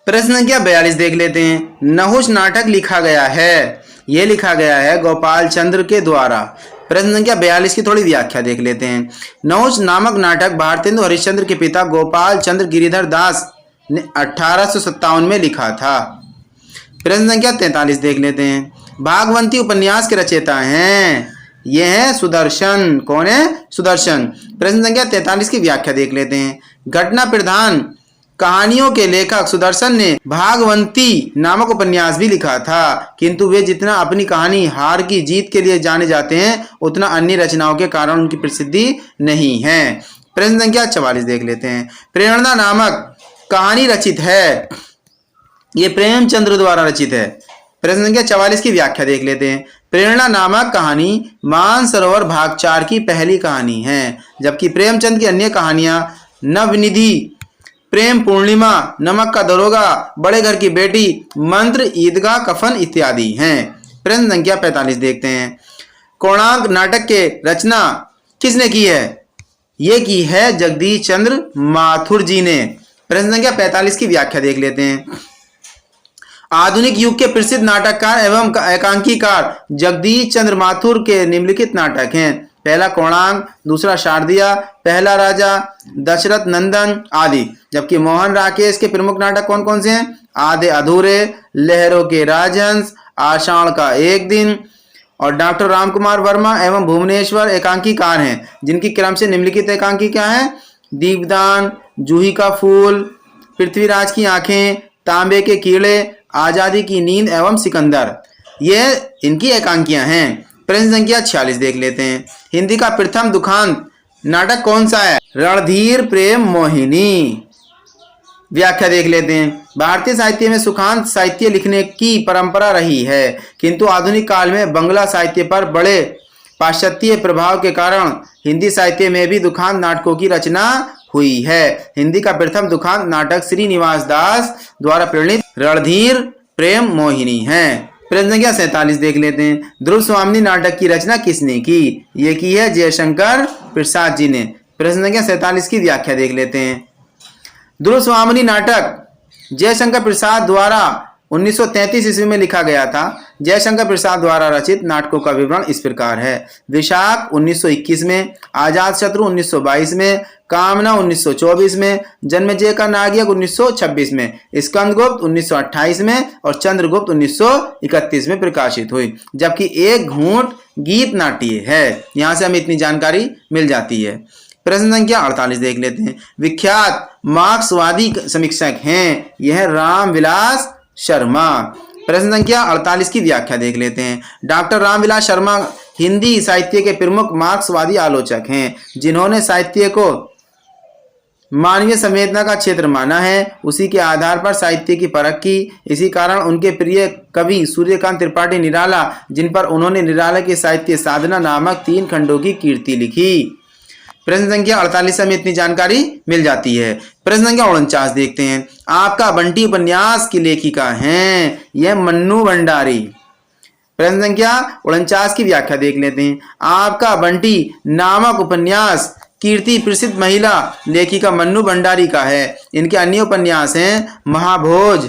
प्रश्न संख्या 42 देख लेते हैं। नहुष नाटक लिखा गया है, यह लिखा गया है गोपाल चंद्र के द्वारा। प्रश्न संख्या 42 की थोड़ी व्याख्या देख लेते हैं। नहुष नामक नाटक भारतेंदु हरिश्चंद्र के पिता गोपाल चंद्र गिरिधर दास ने 1857 में लिखा था। प्रश्न संख्या 43 देख लेते हैं। भागवंती उपन्यास के रचयिता हैं, यह है सुदर्शन। कौन है? सुदर्शन। प्रश्न संख्या 43 की व्याख्या देख लेते हैं। घटना प्रधान कहानियों के लेखक सुदर्शन ने भागवंती नामक उपन्यास भी लिखा था, किंतु वे जितना अपनी कहानी हार की जीत के लिए जाने जाते हैं उतना अन्य रचनाओं के कारण उनकी प्रसिद्धि नहीं है। प्रश्न संख्या 44 देख लेते हैं। प्रेरणा नामक कहानी रचित है, ये प्रेमचंद्र द्वारा रचित है। प्रश्न संख्या 44 की व्याख्या देख लेते हैं। प्रेरणा नामक कहानी मानसरोवर भाग 4 की पहली कहानी है, जबकि प्रेमचंद की अन्य कहानियां नवनिधि, प्रेम पूर्णिमा, नमक का दरोगा, बड़े घर की बेटी, मंत्र, ईदगाह, कफन इत्यादि हैं। प्रश्न संख्या 45 देखते हैं। कोणार्क नाटक के रचना किसने की है? ये की है जगदीश चंद्र माथुर जी ने। प्रश्न संख्या 45 की व्याख्या देख लेते हैं। आधुनिक युग के प्रसिद्ध नाटककार एवं एकांकीकार जगदीश चंद्र माथुर के निम्नलिखित नाटक हैं। पहला कोणार्क, दूसरा शारदिया, पहला राजा, दशरथ नंदन आदि। जबकि मोहन राकेश के प्रमुख नाटक कौन कौन से हैं? आधे अधूरे, लहरों के राजहंस, आषाढ़ का एक दिन। और डॉक्टर रामकुमार वर्मा एवं भुवनेश्वर एकांकीकार हैं, जिनकी क्रम से निम्नलिखित एकांकी क्या है? दीपदान, जूही का फूल, पृथ्वीराज की आंखें, तांबे के कीड़े, आजादी की नींद एवं सिकंदर, ये इनकी एकांकियां हैं। प्रश्न संख्या 46 देख लेते हैं। हिंदी का प्रथम दुखांत नाटक कौन सा है? रणधीर प्रेम मोहिनी। व्याख्या देख लेते हैं। भारतीय साहित्य में सुखांत साहित्य लिखने की परंपरा रही है, किंतु आधुनिक काल में बंगला साहित्य पर बड़े पाश्चात्य प्रभाव के कारण हिंदी साहित्य में भी दुखांत नाटकों की रचना हुई है। हिंदी का प्रथम दुखांत नाटक श्रीनिवास दास द्वारा प्रणीत रणधीर प्रेम मोहिनी है। प्रश्न संख्या 47 देख लेते हैं। ध्रुव स्वामिनी नाटक की रचना किसने की? ये की है जयशंकर प्रसाद जी ने। प्रश्न संख्या 47 की व्याख्या देख लेते हैं। ध्रुव स्वामिनी नाटक जयशंकर प्रसाद द्वारा 1933 ईस्वी में लिखा गया था। जयशंकर प्रसाद द्वारा रचित नाटकों का विवरण इस प्रकार है। विशाख 1921 में, आजाद शत्रु 1922 में, कामना 1924 में, जन्मेजय का नागियक 1926 में, स्कंदगुप्त 1928 में और चंद्रगुप्त 1931 में प्रकाशित हुई। जबकि एक घूंट गीत नाट्य है। यहाँ से हमें इतनी जानकारी मिल जाती है। प्रश्न संख्या 48 देख लेते हैं। विख्यात मार्क्सवादी समीक्षक हैं, यह रामविलास शर्मा। प्रश्न संख्या 48 की व्याख्या देख लेते हैं। डॉक्टर रामविलास शर्मा हिंदी साहित्य के प्रमुख मार्क्सवादी आलोचक हैं, जिन्होंने साहित्य को मानवीय संवेदना का क्षेत्र माना है, उसी के आधार पर साहित्य की परख की। इसी कारण उनके प्रिय कवि सूर्यकांत त्रिपाठी निराला, जिन पर उन्होंने निराला की साहित्य साधना नामक 3 खंडों की कीर्ति लिखी। प्रश्न संख्या 48 में इतनी जानकारी मिल जाती है। प्रश्न संख्या 49 देखते हैं। आपका बंटी उपन्यास की लेखिका हैं, यह मन्नू भंडारी। प्रश्न संख्या 49 की व्याख्या देख लेते हैं। आपका बंटी नामक उपन्यास कीर्ति प्रसिद्ध महिला लेखिका मन्नू भंडारी का है। इनके अन्य उपन्यास हैं महाभोज,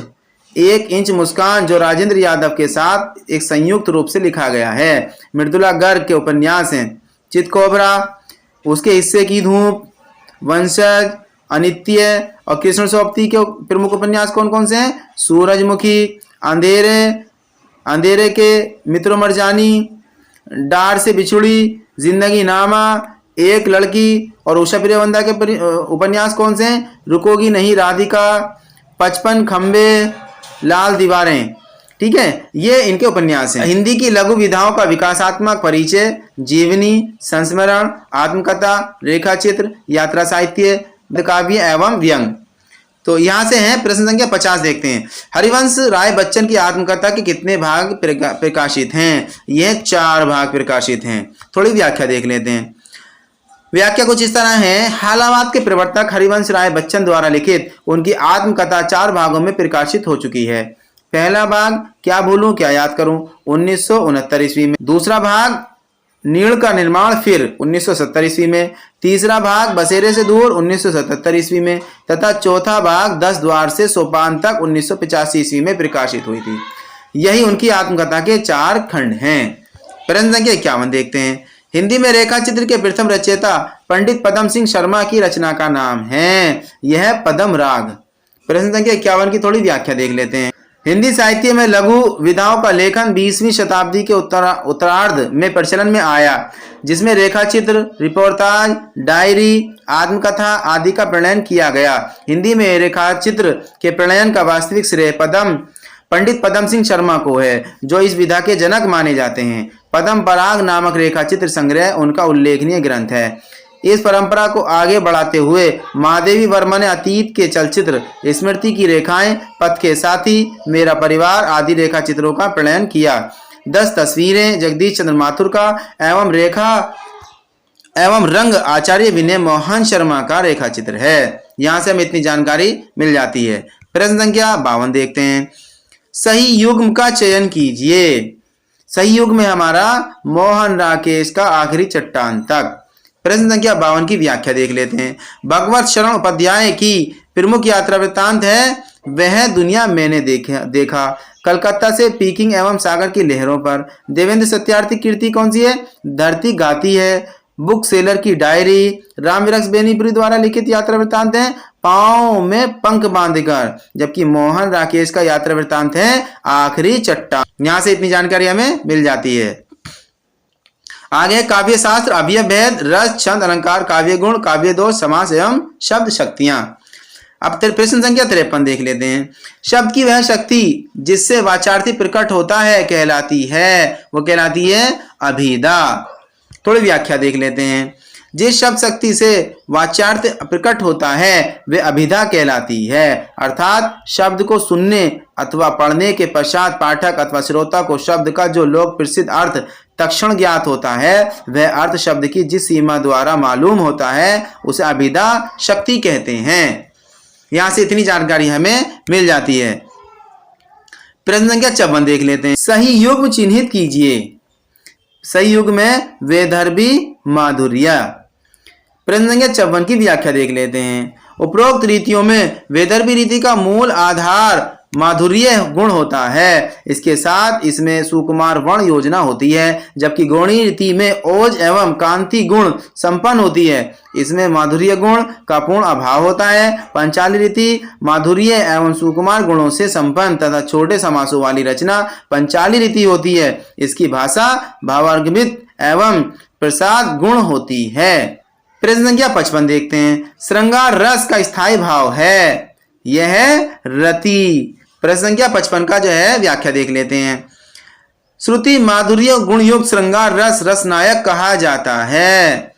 1 इंच मुस्कान, जो राजेंद्र यादव के साथ एक संयुक्त रूप से लिखा गया है। मृदुला गर्ग के उपन्यास हैं चितकोबरा, उसके हिस्से की धूप, वंशज, अनित्य और कृष्ण सोपती के प्रमुख उपन्यास कौन कौन से हैं? सूरजमुखी, अंधेरे के मित्रों मरजानी, डार से बिछुड़ी, जिंदगी नामा, एक लड़की और उषा प्रियवंदा के उपन्यास कौन से हैं? रुकोगी नहीं राधिका, 55 खंबे, लाल दीवारें। ठीक है, ये इनके उपन्यास हैं। हिंदी की लघु विधाओं का विकासात्मक परिचय, जीवनी, संस्मरण, आत्मकथा, रेखाचित्र, यात्रा साहित्य, काव्य एवं व्यंग। तो यहाँ से हैं। प्रश्न संख्या 50 देखते हैं। हरिवंश राय बच्चन की आत्मकथा के कितने भाग प्रकाशित हैं? यह 4 भाग प्रकाशित हैं। थोड़ी व्याख्या देख लेते हैं। व्याख्या कुछ इस तरह है। हालावाद के प्रवर्तक हरिवंश राय बच्चन द्वारा लिखित उनकी आत्मकथा 4 भागों में प्रकाशित हो चुकी है। पहला भाग क्या भूलूं क्या याद करूं 1969 ईस्वी में। दूसरा भाग नीड़ का निर्माण फिर 1970 ईस्वी में, तीसरा भाग बसेरे से दूर 1977 ईस्वी में तथा चौथा भाग 10 द्वार से सोपान तक 1985 ईस्वी में प्रकाशित हुई थी। यही उनकी आत्मकथा के 4 खंड हैं। प्रश्न संख्या 51 देखते हैं। हिंदी में रेखा चित्र के प्रथम रचयिता पंडित पदम सिंह शर्मा की रचना का नाम है, यह पदम राग। प्रश्न संख्या 51 की थोड़ी व्याख्या देख लेते हैं। हिंदी साहित्य में लघु विधाओं का लेखन 20वीं शताब्दी के उत्तरार्ध में प्रचलन में आया, जिसमें रेखाचित्र, रिपोर्टाज, डायरी, आत्मकथा आदि का प्रणयन किया गया। हिंदी में रेखाचित्र के प्रणयन का वास्तविक श्रेय पंडित पदम सिंह शर्मा को है, जो इस विधा के जनक माने जाते हैं। पदम पराग नामक रेखाचित्र संग्रह उनका उल्लेखनीय ग्रंथ है। इस परंपरा को आगे बढ़ाते हुए महादेवी वर्मा ने अतीत के चलचित्र, स्मृति की रेखाएं, पथ के साथी, मेरा परिवार आदि रेखा चित्रों का प्रणयन किया। 10 तस्वीरें जगदीश चंद्र माथुर का एवं रेखा एवं रंग आचार्य विनय मोहन शर्मा का रेखा चित्र है। यहाँ से हमें इतनी जानकारी मिल जाती है। प्रश्न संख्या 52 देखते हैं। सही युग्म का चयन कीजिए। सही युग्म में हमारा मोहन राकेश का आखिरी चट्टान तक। प्रश्न संख्या 52 की व्याख्या देख लेते हैं। भगवत शरण उपाध्याय की प्रमुख यात्रा वृत्तांत है वह दुनिया मैंने देखा, कलकत्ता से पीकिंग एवं सागर की लहरों पर। देवेंद्र सत्यार्थी कीर्ति कौन सी है? धरती गाती है। बुक सेलर की डायरी। रामविरक्ष बेनीपुरी द्वारा लिखित यात्रा वृत्तांत है पांव में पंख बांधकर, जबकि मोहन राकेश का यात्रा वृत्तांत है आखिरी चट्टान। यहां से इतनी जानकारी हमें मिल जाती है। आगे काव्य शास्त्र, अवयव भेद, रस, छंद, अलंकार, काव्य गुण, काव्य दोष, समास एवं शब्द शक्तियां। अब प्रश्न संख्या 53 देख लेते हैं। शब्द की वह शक्ति जिससे वाचार्थी प्रकट होता है कहलाती है, वो कहलाती है अभिधा। थोड़ी व्याख्या देख लेते हैं। जिस शब्द शक्ति से वाच्यार्थ प्रकट होता है वे अभिधा कहलाती है, अर्थात शब्द को सुनने अथवा पढ़ने के पश्चात पाठक अथवा श्रोता को शब्द का जो लोक प्रसिद्ध अर्थ तत्क्षण ज्ञात होता है, वह अर्थ शब्द की जिस सीमा द्वारा मालूम होता है उसे अभिधा शक्ति कहते हैं। यहां से इतनी जानकारी हमें मिल जाती है। प्रश्न संख्या 54 देख लेते हैं। सही युग्म चिन्हित कीजिए। सही युग में वैदर्भी माधुर्य। प्रश्न संख्या 54 की व्याख्या देख लेते हैं। उपरोक्त रीतियों में वैदर्भी रीति का मूल आधार माधुर्य गुण होता है। इसके साथ इसमें सुकुमार वर्ण योजना होती है, जबकि गौणी रीति में ओज एवं कांति गुण संपन्न होती है। इसमें माधुर्य गुण का पूर्ण अभाव होता है। पंचाली रीति माधुर्य एवं सुकुमार गुणों से संपन्न तथा छोटे समासों वाली रचना पंचाली रीति होती है। इसकी भाषा भावार्गमित एवं प्रसाद गुण होती है। प्रश्न संख्या 55 देखते हैं। श्रृंगार रस का स्थायी भाव है, यह है रति। प्रश्न संख्या 55 का जो है व्याख्या देख लेते हैं। श्रुति माधुर्य गुणयुक्त श्रृंगार रस रसनायक कहा जाता है।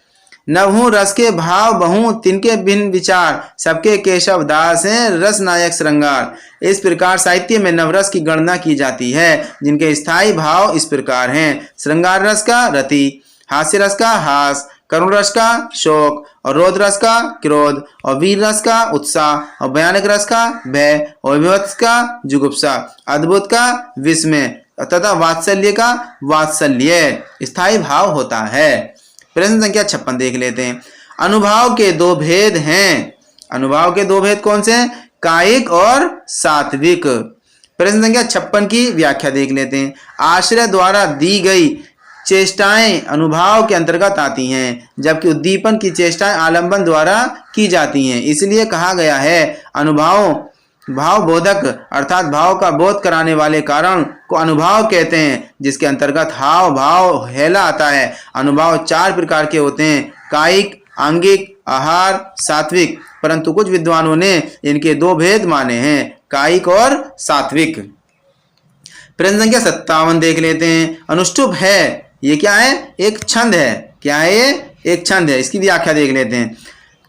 नवहु रस के भाव बहु तिनके भिन्न विचार, सबके केशव दास हैं रसनायक श्रृंगार। इस प्रकार साहित्य में नवरस की गणना की जाती है, जिनके स्थायी भाव इस प्रकार हैं। श्रृंगार रस का रति, हास्य रस का हास, करुण रस का शोक, और रौद्र रस का क्रोध, और वीर रस का उत्साह, और भयानक रस का भय, और विभत्स का जुगुप्सा, अद्भुत का विस्मय तथा वात्सल्य का वात्सल्य स्थायी भाव होता है। प्रश्न संख्या 56 देख लेते हैं। अनुभाव के 2 भेद हैं। अनुभाव के 2 भेद कौन से हैं? कायिक और सात्विक। प्रश्न संख्या 56 की व्याख्या देख लेते हैं। आश्रय द्वारा दी गई चेष्टाएं अनुभाव के अंतर्गत आती हैं, जबकि उद्दीपन की चेष्टाएं आलंबन द्वारा की जाती हैं। इसलिए कहा गया है अनुभाव भाव बोधक अर्थात भाव का बोध कराने वाले कारण को अनुभाव कहते हैं, जिसके अंतर्गत हाव भाव हेला आता है। अनुभाव 4 प्रकार के होते हैं, कायिक, आंगिक, आहार, सात्विक, परंतु कुछ विद्वानों ने इनके 2 भेद माने हैं, कायिक और सात्विक। प्रश्न संख्या 57 देख लेते हैं। अनुष्टुप है, ये क्या है? एक छंद है। क्या है ये? एक छंद है। इसकी व्याख्या देख लेते हैं।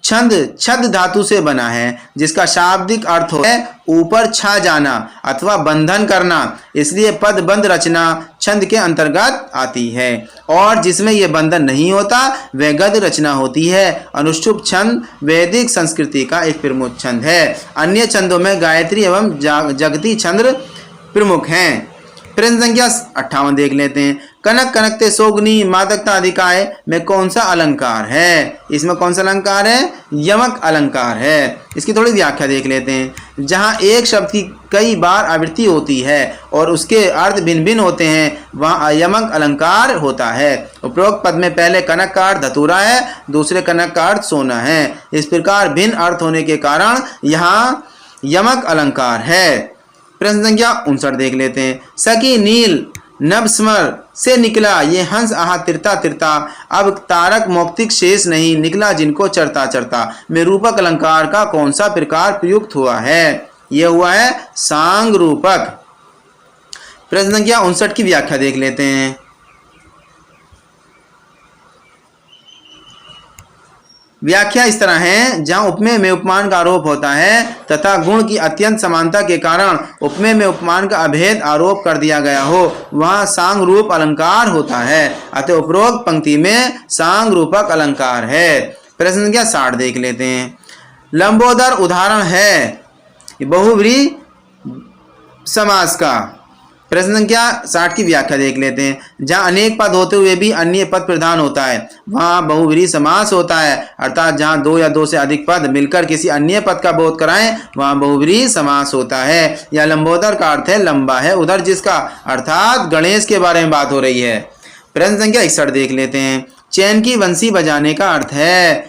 छंद छद धातु से बना है, जिसका शाब्दिक अर्थ है ऊपर छा जाना अथवा बंधन करना, इसलिए पदबंध रचना छंद के अंतर्गत आती है। और जिसमें यह बंधन नहीं होता वह गद्य रचना होती है। अनुष्टुप छंद वैदिक संस्कृति का एक प्रमुख छंद है। अन्य छंदों में गायत्री एवं जगती छंद प्रमुख हैं। प्रश्न संख्या 58 देख लेते हैं। कनक कनकते सोगनी मादकता अधिकाय में कौन सा अलंकार है? इसमें कौन सा अलंकार है? यमक अलंकार है। इसकी थोड़ी व्याख्या देख लेते हैं। जहाँ एक शब्द की कई बार आवृत्ति होती है और उसके अर्थ भिन्न भिन्न होते हैं, वहाँ अयमक अलंकार होता है। उपरोक्त पद में पहले कनक का अर्थ धतूरा है, दूसरे कनक का अर्थ सोना है। इस प्रकार भिन्न अर्थ होने के कारण यहाँ यमक अलंकार है। प्रश्न संख्या 59 देख लेते हैं। सखी नील नभस्मर से निकला ये हंस आहा तिरता तिरता, अब तारक मौक्तिक शेष नहीं, निकला जिनको चरता चरता में रूपक अलंकार का कौन सा प्रकार प्रयुक्त हुआ है? यह हुआ है सांग रूपक। प्रश्न संख्या 59 की व्याख्या देख लेते हैं। व्याख्या इस तरह है। जहाँ उपमेय में उपमान का आरोप होता है तथा गुण की अत्यंत समानता के कारण उपमेय में उपमान का अभेद आरोप कर दिया गया हो, वहाँ सांग रूप अलंकार होता है। अतः उपरोक्त पंक्ति में सांग रूपक अलंकार है। प्रश्न संख्या 60 देख लेते हैं। लंबोदर उदाहरण है बहुव्रीहि समास का। प्रश्न संख्या 60 की व्याख्या देख लेते हैं। जहाँ अनेक पद होते हुए भी अन्य पद प्रधान होता है, वहाँ बहुव्रीहि समास होता है। अर्थात जहाँ दो या दो से अधिक पद मिलकर किसी अन्य पद का बोध कराएं, वहाँ बहुव्रीहि समास होता है। या लंबोदर का अर्थ है लंबा है, उधर जिसका, अर्थात गणेश के बारे में बात हो रही है। प्रश्न संख्या 61 देख लेते हैं। चैन की बंसी बजाने का अर्थ है,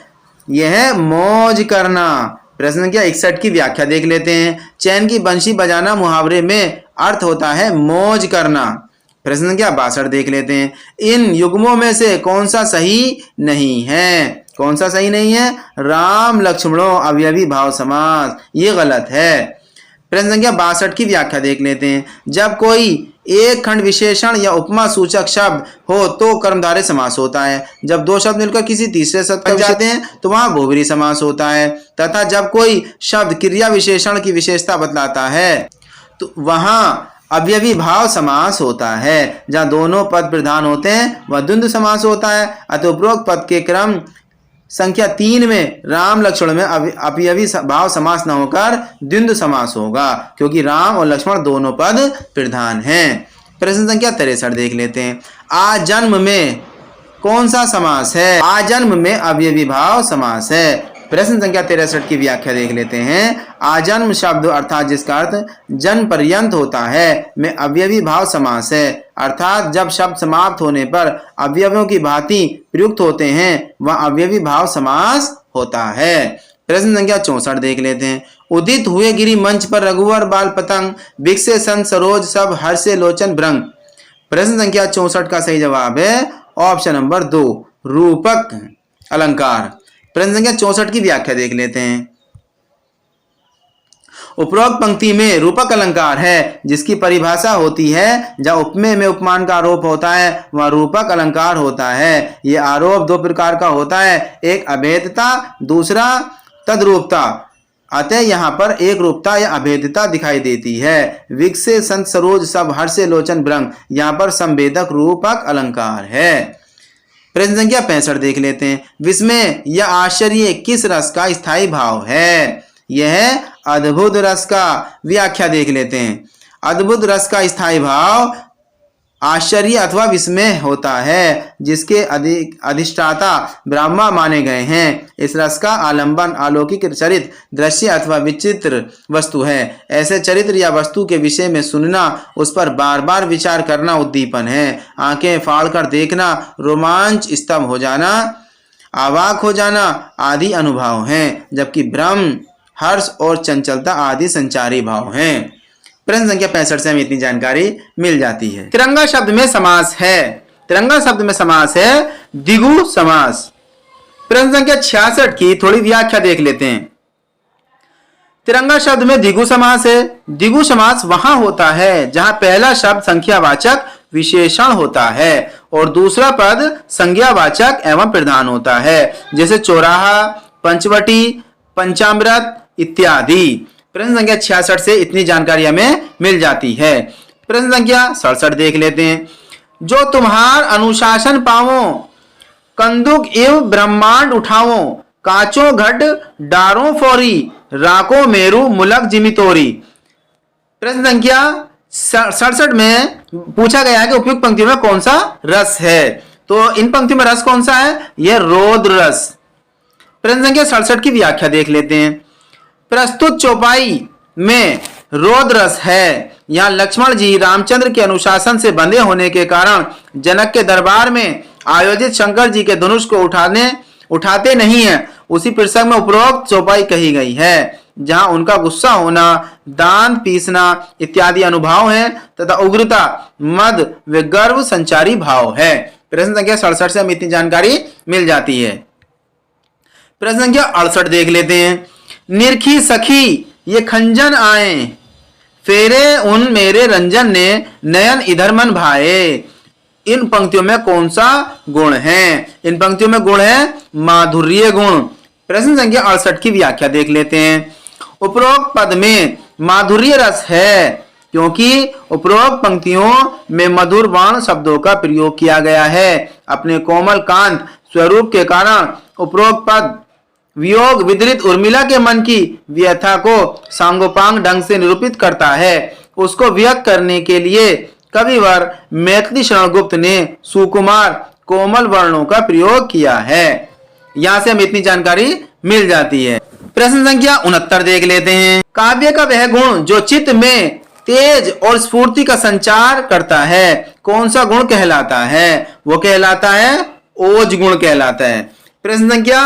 यह मौज करना। प्रश्न संख्या 61 की व्याख्या देख लेते हैं। चैन की बंसी बजाना मुहावरे में अर्थ होता है मौज करना। प्रश्न संख्या 62 देख लेते हैं। इन युग्मों में से कौन सा सही नहीं है? कौन सा सही नहीं है? राम लक्ष्मणों अवयवी भाव समास, ये गलत है। प्रश्न संख्या 62 की व्याख्या देख लेते हैं। जब कोई एक खंड विशेषण या उपमा सूचक शब्द हो तो कर्मधारय समास होता है। जब दो शब्द मिलकर किसी तीसरे शब्द तक जाते हैं तो वहां बहुव्रीहि समास होता है। तथा जब कोई शब्द क्रिया विशेषण की विशेषता बतलाता है तो वहां अवयवी भाव समास होता है। जहाँ दोनों पद प्रधान होते हैं वह द्वंद्व समास होता है। अतः उपरोक्त पद के क्रम संख्या 3 में राम लक्ष्मण में अवयवी भाव समास न होकर द्वंद्व समास होगा, क्योंकि राम और लक्ष्मण दोनों पद प्रधान हैं। प्रश्न संख्या 63 देख लेते हैं। आजन्म में कौन सा समास है? आजन्म में अवयवी भाव समास है। प्रश्न संख्या 63 की व्याख्या देख लेते हैं। आजन्म शब्द अर्थात जिसका अर्थ जन्म पर्यंत होता है में अवयवी भाव समास है। अर्थात जब शब्द समाप्त होने पर अवयवों की भांति प्रयुक्त होते हैं वह अवयवी भाव समास होता है। प्रश्न संख्या 64 देख लेते हैं। उदित हुए गिरी मंच पर रघुवर बाल पतंग, बिकसे संत सरोज सब हर्षे लोचन भ्रंग। प्रश्न संख्या 64 का सही जवाब है ऑप्शन नंबर 2, रूपक अलंकार। प्रश्न संख्या 64 की व्याख्या देख लेते हैं। उपरोक्त पंक्ति में रूपक अलंकार है जिसकी परिभाषा होती है जहाँ उपमेय में उपमान का आरोप होता है वह रूपक अलंकार होता है। ये आरोप दो प्रकार का होता है, एक अभेदता, दूसरा तद्रूपता। अतः यहाँ पर एक रूपता या अभेदता दिखाई देती है। विकसे संत सरोज सब हर्षे लोचन भ्रंग, यहाँ पर संवेदक रूपक अलंकार है। प्रश्न संख्या 65 देख लेते हैं। विस्मय या आश्चर्य किस रस का स्थायी भाव है? यह अद्भुत रस का। व्याख्या देख लेते हैं। अद्भुत रस का स्थायी भाव आश्चर्य अथवा विस्मय होता है जिसके अधिष्ठाता ब्रह्मा माने गए हैं। इस रस का आलंबन अलौकिक चरित्र, दृश्य अथवा विचित्र वस्तु है। ऐसे चरित्र या वस्तु के विषय में सुनना, उस पर बार बार विचार करना उद्दीपन है। आंखें फाड़कर देखना, रोमांच, स्तब्ध हो जाना, अवाक हो जाना आदि अनुभव हैं, जबकि भ्रम, हर्ष और चंचलता आदि संचारी भाव हैं। प्रश्न संख्या 65 से हमें इतनी जानकारी मिल जाती है। तिरंगा शब्द में समास है। तिरंगा शब्द में समास है द्विगु समास। प्रश्न संख्या 66 की थोड़ी व्याख्या देख लेते हैं। तिरंगा शब्द में द्विगु समास है। द्विगु समास वहां होता है जहां पहला शब्द संख्यावाचक विशेषण होता है और दूसरा पद संज्ञावाचक एवं प्रधान होता है, जैसे चौराहा, पंचवटी, पंचामृत इत्यादि। प्रश्न संख्या 66 से इतनी जानकारी हमें मिल जाती है। प्रश्न संख्या 67 देख लेते हैं। जो तुम्हार अनुशासन पावो, कंदुक एव ब्रह्मांड उठावो, काचो घट डारो फोरी, राको मेरु मुलक जिमितोरी। प्रश्न संख्या 67 में पूछा गया है कि उपयुक्त पंक्तियों में कौन सा रस है। तो इन पंक्तियों में रस कौन सा है? यह रौद्र रस। प्रश्न संख्या 67 की व्याख्या देख लेते हैं। प्रस्तुत चौपाई में रौद्र रस है। यहाँ लक्ष्मण जी रामचंद्र के अनुशासन से बंधे होने के कारण जनक के दरबार में आयोजित शंकर जी के धनुष को उठाते नहीं है। उसी प्रसंग में उपरोक्त चौपाई कही गई है, जहां उनका गुस्सा होना, दांत पीसना इत्यादि अनुभाव है तथा उग्रता, मद व गर्व संचारी भाव है। प्रश्न संख्या 67 से हमें इतनी जानकारी मिल जाती है। प्रश्न संख्या 68 देख लेते हैं। निरखी सखी ये खंजन आए, फेरे उन मेरे रंजन ने, नयन इधर मन भाए। इन पंक्तियों में कौन सा गुण है? इन पंक्तियों में गुण है माधुर्य गुण। प्रश्न संख्या 68 की व्याख्या देख लेते हैं। उपरोक्त पद में माधुर्य रस है क्योंकि उपरोक्त पंक्तियों में मधुर बाण शब्दों का प्रयोग किया गया है। अपने कोमल कांत स्वरूप के कारण उपरोक्त पद वियोग विदरित उर्मिला के मन की व्यथा को सांगोपांग ढंग से निरूपित करता है। उसको व्यक्त करने के लिए कविवर मैथिली शरणगुप्त ने सुकुमार कोमल वर्णों का प्रयोग किया है। यहां से हमें इतनी जानकारी मिल जाती है। प्रश्न संख्या 69 देख लेते हैं। काव्य का वह गुण जो चित्त में तेज और स्फूर्ति का संचार करता है, कौन सा गुण कहलाता है? वो कहलाता है ओज गुण कहलाता है। प्रश्न संख्या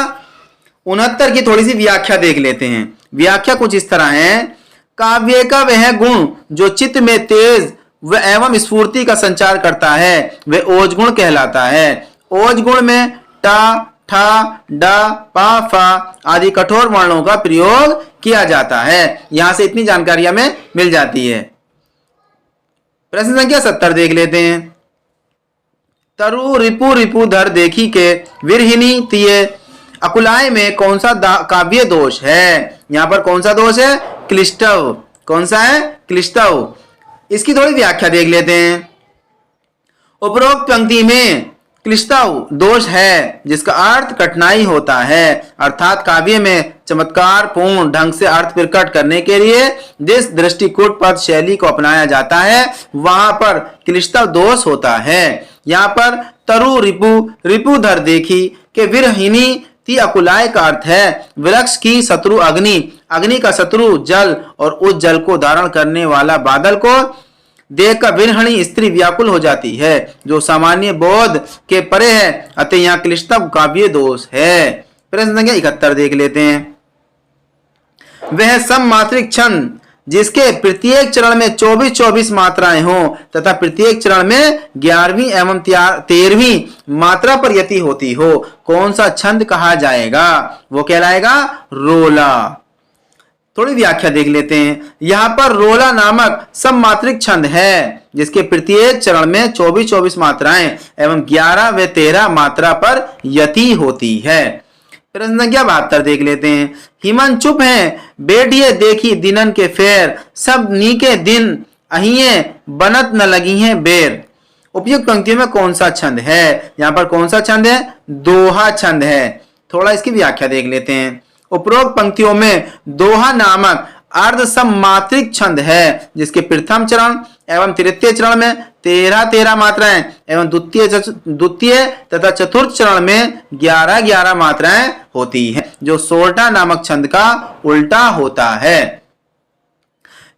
69 की थोड़ी सी व्याख्या देख लेते हैं। व्याख्या कुछ इस तरह है। काव्य का वह गुण जो चित्त में तेज व एवं स्फूर्ति का संचार करता है वह ओज गुण कहलाता है। ओज गुण में टा, ठा, डा, पा, फा आदि कठोर वर्णों का प्रयोग किया जाता है। यहां से इतनी जानकारी हमें मिल जाती है। प्रश्न संख्या 70 देख लेते हैं। तरु रिपु रिपु धर देखी के, विरहिनी तिये अकुलाय में कौन सा काव्य दोष है? यहां पर कौन सा दोष है? क्लिष्टव। कौन सा है? क्लिष्टव। इसकी थोड़ी व्याख्या देख लेते हैं। उपरोक्त पंक्ति में क्लिष्टव दोष है जिसका अर्थ कठिनाई होता है, अर्थात काव्य में चमत्कार पूर्ण ढंग से अर्थ प्रकट करने के लिए जिस दृष्टिकूट पद शैली को अपनाया जाता है वहां पर क्लिष्टव दोष होता है। यहाँ पर तरु रिपु रिपु धर देखी के विरहिनी ती अकुलाय का अर्थ है वृक्ष की शत्रु अग्नि, अग्नि का शत्रु जल और उस जल को धारण करने वाला बादल को देखकर विरहिणी स्त्री व्याकुल हो जाती है, जो सामान्य बोध के परे है। अतः यहाँ क्लिष्टव काव्य दोष है। प्रश्न संख्या 71 देख लेते हैं। वह सममात्रिक छंद जिसके प्रत्येक चरण में 24-24 मात्राएं हो तथा प्रत्येक चरण में 11वीं एवं 13वीं मात्रा पर यति होती हो, कौन सा छंद कहा जाएगा? वो कहलाएगा रोला। थोड़ी व्याख्या देख लेते हैं। यहाँ पर रोला नामक सममात्रिक छंद है जिसके प्रत्येक चरण में 24-24 मात्राएं एवं 11 व 13 मात्रा पर यति होती है। प्रश्न संख्या 72 देख लेते हैं। हिमन चुप है बैठिए देखी दिनन के फेर, सब नीके दिन अहिए बनत न लगी है बेर। उपयुक्त पंक्तियों में कौन सा छंद है? यहाँ पर कौन सा छंद है? दोहा छंद है। थोड़ा इसकी व्याख्या देख लेते हैं। उपरोक्त पंक्तियों में दोहा नामक अर्ध सममात्रिक छंद है जिसके प्रथम चरण एवं तृतीय चरण में 13-13 मात्राएं एवं द्वितीय तथा चतुर्थ चरण में 11-11 मात्राएं होती हैं, जो सोरठा नामक छंद का उल्टा होता है।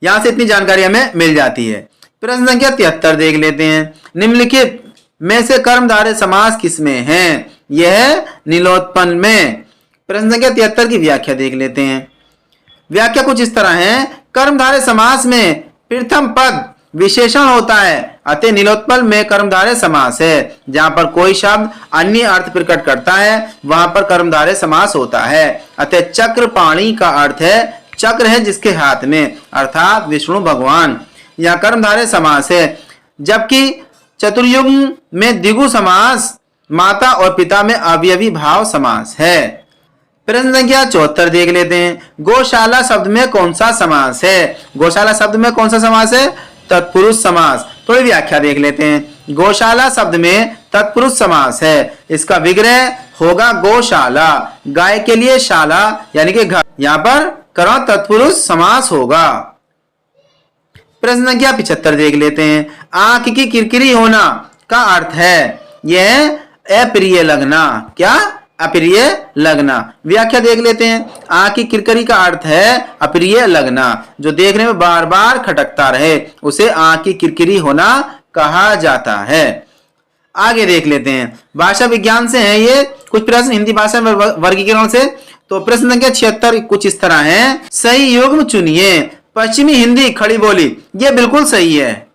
यहां से इतनी जानकारी हमें मिल जाती है। प्रश्न संख्या 73 देख लेते हैं। निम्नलिखित में से कर्मधारय समास किसमें है? यह नीलोत्पन्न में। प्रश्न संख्या 73 की व्याख्या देख लेते हैं। व्याख्या कुछ इस तरह है। कर्मधारय समास में प्रथम पद विशेषण होता है, अतः नीलोत्पल में कर्मधारय समास है। जहां पर कोई शब्द अन्य अर्थ प्रकट करता है वहां पर कर्मधारय समास होता है। अतः चक्रपाणी का अर्थ है चक्र है जिसके हाथ में, अर्थात विष्णु भगवान। यहाँ कर्मधारय समास है। जबकि चतुर्युग में द्विगु समास, माता और पिता में अवयवी भाव समास है। प्रश्न संख्या 74 देख लेते हैं। गौशाला शब्द में कौन सा समास है? गौशाला शब्द में कौन सा समास है? तत्पुरुष समास। थोड़ी व्याख्या देख लेते हैं। गौशाला शब्द में तत्पुरुष समास है। इसका विग्रह होगा गौशाला, गाय के लिए शाला यानी कि घर। यहाँ पर करण तत्पुरुष समास होगा। प्रश्न संख्या 75 देख लेते हैं। आंख की किरकिरी होना का अर्थ है यह अप्रिय लगना। क्या? अप्रिय लगना। व्याख्या देख लेते हैं। आंख की किरकिरी का अर्थ है अप्रिय लगना। जो देखने में बार बार खटकता रहे उसे आंख की किरकिरी होना कहा जाता है। आगे देख लेते हैं। भाषा विज्ञान से है ये कुछ प्रश्न, हिंदी भाषा में वर्गीकरण से। तो प्रश्न संख्या 76 कुछ इस तरह है। सही युग्म चुनिए। पश्चिमी हिंदी खड़ी बोली, ये बिल्कुल सही है,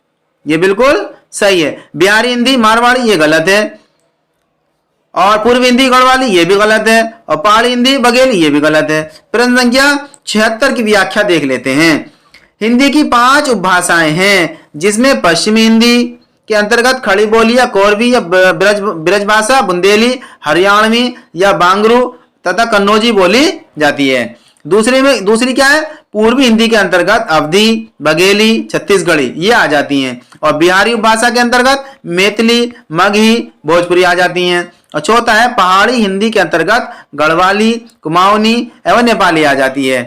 ये बिल्कुल सही है। बिहारी हिंदी मारवाड़ी, ये गलत है। और पूर्व हिंदी गढ़वाली, ये भी गलत है। और पहाड़ी हिंदी बघेली, ये भी गलत है। प्रश्न संख्या 76 की व्याख्या देख लेते हैं। हिंदी की 5 उपभाषाएं हैं जिसमें पश्चिमी हिंदी के अंतर्गत खड़ी बोली या कोरवी या ब्रज भाषा, बुंदेली, हरियाणवी या बांगरू तथा कन्नौजी बोली जाती है। दूसरी क्या है? पूर्वी हिंदी के अंतर्गत अवधी, बघेली, छत्तीसगढ़ी ये आ जाती हैं। और बिहारी उपभाषा के अंतर्गत मैथिली, मगही, भोजपुरी आ जाती हैं। और चौथा है पहाड़ी हिंदी के अंतर्गत गढ़वाली, कुमाऊनी एवं नेपाली आ जाती है।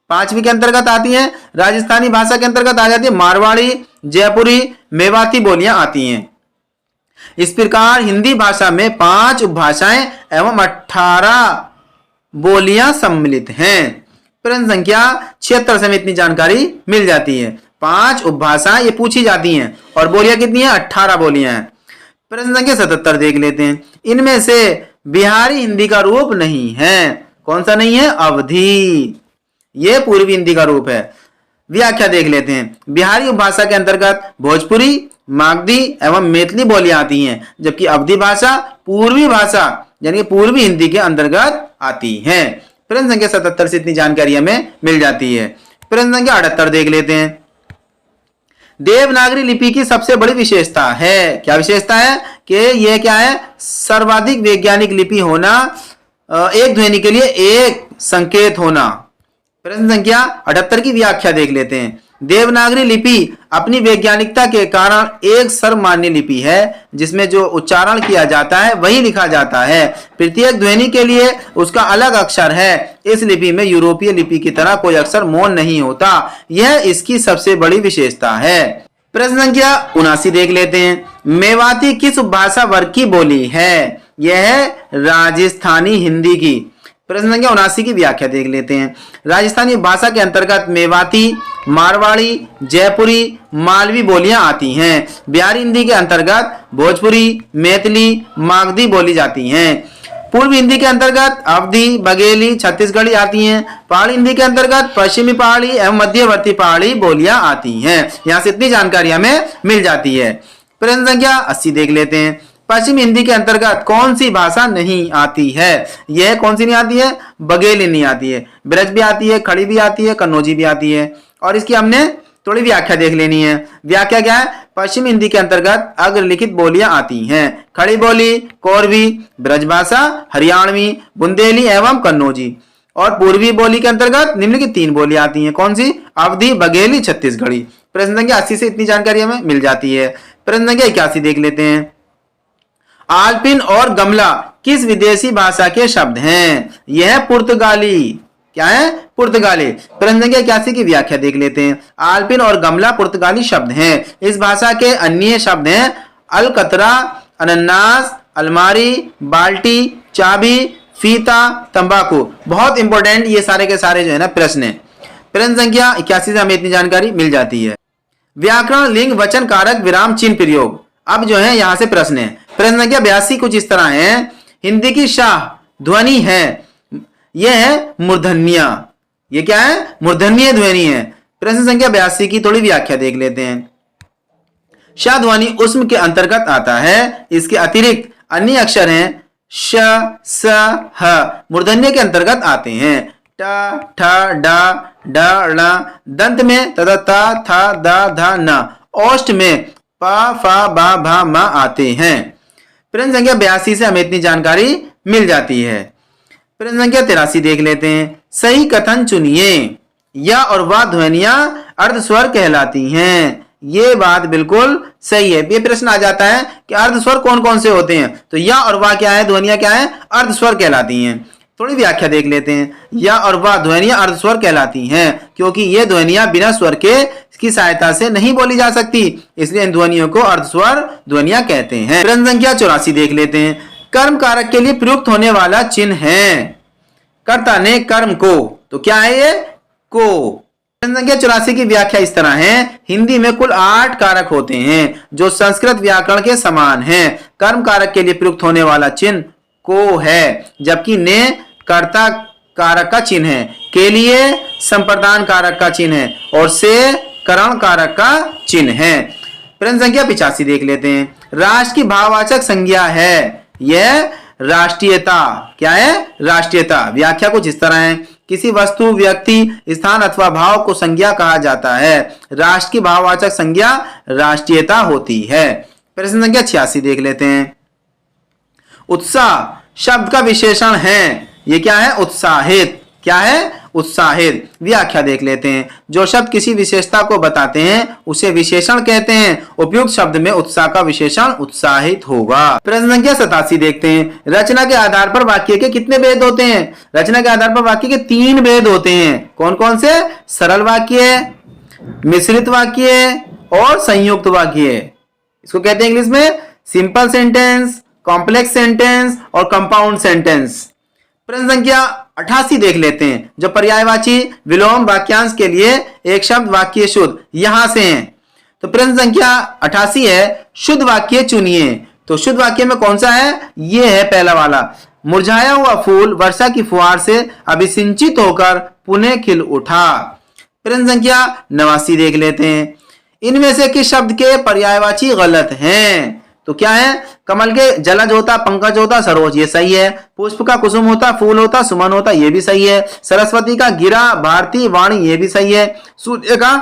5वीं के अंतर्गत आती है राजस्थानी भाषा के अंतर्गत आ जाती है मारवाड़ी, जयपुरी, मेवाती बोलियां आती हैं। इस प्रकार हिंदी भाषा में 5 उपभाषाएं एवं 18 बोलियां सम्मिलित हैं। प्रश्न संख्या 76 से इतनी जानकारी मिल जाती है। 5 उपभाषाएं ये पूछी जाती हैं और बोलियां कितनी है? 18 बोलियां हैं। प्रश्न संख्या 77 देख लेते हैं। इनमें से बिहारी हिंदी का रूप नहीं है। कौन सा नहीं है? अवधी, ये पूर्वी हिंदी का रूप है। व्याख्या देख लेते हैं। बिहारी उपभाषा के अंतर्गत भोजपुरी, मागधी एवं मैथिली बोलियां आती हैं, जबकि अवधी भाषा पूर्वी भाषा यानी पूर्वी हिंदी के अंतर्गत आती है। प्रश्न संख्या 77 से इतनी जानकारी हमें मिल जाती है। प्रश्न संख्या 78 देख लेते हैं। देवनागरी लिपि की सबसे बड़ी विशेषता है। क्या विशेषता है? कि यह क्या है? सर्वाधिक वैज्ञानिक लिपि होना, एक ध्वनि के लिए एक संकेत होना। प्रश्न संख्या 78 की व्याख्या देख लेते हैं। देवनागरी लिपि अपनी वैज्ञानिकता के कारण एक सर्वमान्य लिपि है जिसमें जो उच्चारण किया जाता है वही लिखा जाता है। प्रत्येक ध्वनि के लिए उसका अलग अक्षर है। इस लिपि में यूरोपीय लिपि की तरह कोई अक्षर मौन नहीं होता। यह इसकी सबसे बड़ी विशेषता है। प्रश्न संख्या 79 देख लेते हैं। मेवाती किस उपभाषा वर्ग की बोली है? यह है राजस्थानी हिंदी की। प्रश्न संख्या 79 की व्याख्या देख लेते हैं। राजस्थानी भाषा के अंतर्गत मेवाती, मारवाड़ी, जयपुरी, मालवी बोलियां आती हैं। बिहारी हिंदी के अंतर्गत भोजपुरी, मैथिली, मागधी बोली जाती हैं। पूर्व हिंदी के अंतर्गत अवधी, बघेली, छत्तीसगढ़ी आती हैं। पहाड़ी हिंदी के अंतर्गत पश्चिमी पहाड़ी एवं मध्यवर्ती पहाड़ी बोलियां आती हैं। यहाँ से इतनी जानकारी हमें मिल जाती है। प्रश्न संख्या 80 देख लेते हैं। पश्चिम हिंदी के अंतर्गत कौन सी भाषा नहीं आती है? यह कौन सी नहीं आती है? बघेली नहीं आती है। ब्रज भी आती है, खड़ी भी आती है, कन्नौजी भी आती है। और इसकी हमने थोड़ी व्याख्या देख लेनी है। व्याख्या क्या है? पश्चिम हिंदी के अंतर्गत अग्रलिखित बोलियां आती हैं। खड़ी बोली, कोरवी, ब्रजभाषा, हरियाणवी, बुंदेली एवं कन्नौजी। और पूर्वी बोली के अंतर्गत निम्नलिखित 3 बोलियां आती हैं। कौन सी? अवधी, बघेली, छत्तीसगढ़ी। प्रश्न संख्या 80 से इतनी जानकारी हमें मिल जाती है। प्रश्न संख्या 81 देख लेते हैं। आल्पिन और गमला किस विदेशी भाषा के शब्द हैं? यह पुर्तगाली। क्या है? पुर्तगाली। प्रश्न संख्या 81 की व्याख्या देख लेते हैं। आल्पिन और गमला पुर्तगाली शब्द हैं। इस भाषा के अन्य शब्द हैं अलकतरा, अनन्नास, अलमारी, बाल्टी, चाबी, फीता, तंबाकू। बहुत इंपॉर्टेंट ये सारे के सारे जो है ना प्रश्न है। प्रश्न संख्या 81 से हमें इतनी जानकारी मिल जाती है। व्याकरण, लिंग, वचन, कारक, विराम चिन्ह प्रयोग। अब जो है यहां से प्रश्न है। प्रश्न संख्या 82 कुछ इस तरह है। हिंदी की शाह ध्वनि है, यह है मूर्धन्य। ये क्या है? मूर्धन्य ध्वनि है। प्रश्न संख्या 82 की थोड़ी व्याख्या देख लेते हैं। शाह ध्वनि उस्म के अंतर्गत आता है। इसके अतिरिक्त अन्य अक्षर हैं श, स, ह मूर्धन्य के अंतर्गत आते हैं। ट, ठ, ड, ड, ण दंत में तथा त, थ, द, ध, न ओष्ठ में प, फ, ब, भ, म आते हैं। प्रश्न संख्या 82 से हमें इतनी जानकारी मिल जाती है। प्रश्न संख्या 83 देख लेते हैं। सही कथन चुनिए। या और वह ध्वनियां अर्धस्वर कहलाती हैं। ये बात बिल्कुल सही है। ये प्रश्न आ जाता है कि अर्धस्वर कौन कौन से होते हैं? तो या और वह क्या है? ध्वनियां क्या है? अर्धस्वर कहलाती हैं। थोड़ी व्याख्या देख लेते हैं। यह और वह ध्वनियां अर्धस्वर कहलाती हैं क्योंकि ये ध्वनियां बिना स्वर के की सहायता से नहीं बोली जा सकती, इसलिए इन ध्वनियों को अर्धस्वर ध्वनियां कहते हैं। प्रश्न संख्या 84 देख लेते हैं। कर्म कारक के लिए प्रयुक्त होने वाला चिन्ह है। कर्ता ने कर्म को, तो क्या है ये? को। प्रश्न संख्या 84 की व्याख्या इस तरह है। हिंदी में कुल 8 कारक होते हैं जो संस्कृत व्याकरण के समान हैं। कर्म कारक के लिए प्रयुक्त होने वाला चिन्ह को है, जबकि ने कर्ता कारक का चिन्ह है, के लिए संप्रदान कारक का चिन्ह है और से करण कारक का चिन्ह है। प्रश्न संख्या 85 देख लेते हैं। राष्ट्र की भाववाचक संज्ञा है, यह राष्ट्रीयता। क्या है? राष्ट्रीयता। व्याख्या कुछ इस तरह है। किसी वस्तु, व्यक्ति, स्थान अथवा भाव को संज्ञा कहा जाता है। राष्ट्र की भाववाचक संज्ञा राष्ट्रीयता होती है। प्रश्न संख्या 86 देख लेते हैं। उत्साह शब्द का विशेषण है, ये क्या है? उत्साहित। क्या है? उत्साहित। व्याख्या देख लेते हैं। जो शब्द किसी विशेषता को बताते हैं उसे विशेषण कहते हैं। उपयुक्त शब्द में उत्साह का विशेषण उत्साहित होगा। प्रश्न संख्या 87 देखते हैं। रचना के आधार पर वाक्य के कितने भेद होते हैं? रचना के आधार पर वाक्य के 3 भेद होते हैं। कौन कौन से? सरल वाक्य, मिश्रित वाक्य और संयुक्त वाक्य। इसको कहते हैं इंग्लिश में सिंपल सेंटेंस, कॉम्प्लेक्स सेंटेंस और कंपाउंड सेंटेंस। प्रश्न संख्या 88 देख लेते हैं। जो पर्यायवाची विलोम वाक्यांश के लिए एक शब्द वाक्य शुद्ध यहां से हैं। तो प्रश्न संख्या 88 है, शुद्ध वाक्य चुनिए। तो शुद्ध वाक्य में कौन सा है? ये है पहला वाला। मुरझाया हुआ फूल वर्षा की फुहार से अभिसिंचित होकर पुनः खिल उठा। प्रश्न संख्या 89 देख लेते हैं। इनमें से किस शब्द के पर्यायवाची गलत हैं? तो क्या है? कमल के जलज होता, पंकज होता, सरोज, ये सही है। पुष्प का कुसुम होता, फूल होता, सुमन होता, ये भी सही है। सरस्वती का गिरा, भारती, वाणी, ये भी सही है। सूर्य का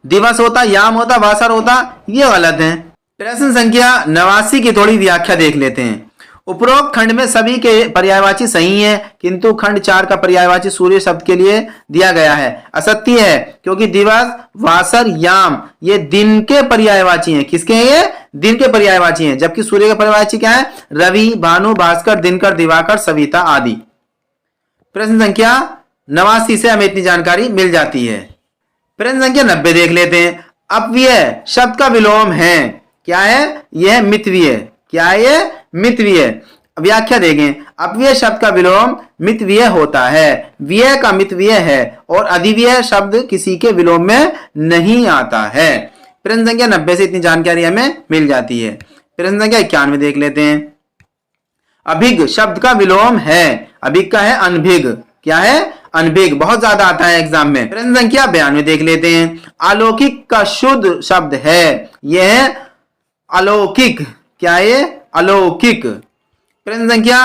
दिवस होता, याम होता, वासर होता, ये गलत है। प्रश्न संख्या 89 की थोड़ी व्याख्या देख लेते हैं। उपरोक्त खंड में सभी के पर्यायवाची सही हैं, किंतु खंड 4 का पर्यायवाची सूर्य शब्द के लिए दिया गया है। असत्य है क्योंकि दिवस, वासर, याम ये दिन के पर्यायवाची हैं। किसके हैं ये? दिन के पर्यायवाची हैं। जबकि सूर्य का पर्यायवाची क्या है? रवि, भानु, भास्कर, दिनकर, दिवाकर, सविता आदि। प्रश्न संख्या 89 से हमें इतनी जानकारी मिल जाती है। प्रश्न संख्या 90 देख लेते हैं। अपव्यय शब्द का विलोम है। क्या है? यह मितव्यय। क्या है ये? मितव्यय। व्याख्या देखें। अपव्यय शब्द का विलोम मितव्यय होता है। व्यय का मितव्यय है और अधिव्यय शब्द किसी के विलोम में नहीं आता है। प्रश्न संख्या 90 से इतनी जानकारी हमें मिल जाती है। प्रश्न संख्या 91 देख लेते हैं। अभिग शब्द का विलोम है। अभिग का है अनभिग। क्या है? अनभिग। बहुत ज्यादा आता है एग्जाम में। प्रश्न संख्या 92 देख लेते हैं। अलौकिक का शुद्ध शब्द है, यह है अलौकिक। क्या है ये? अलौकिक। प्रश्न संख्या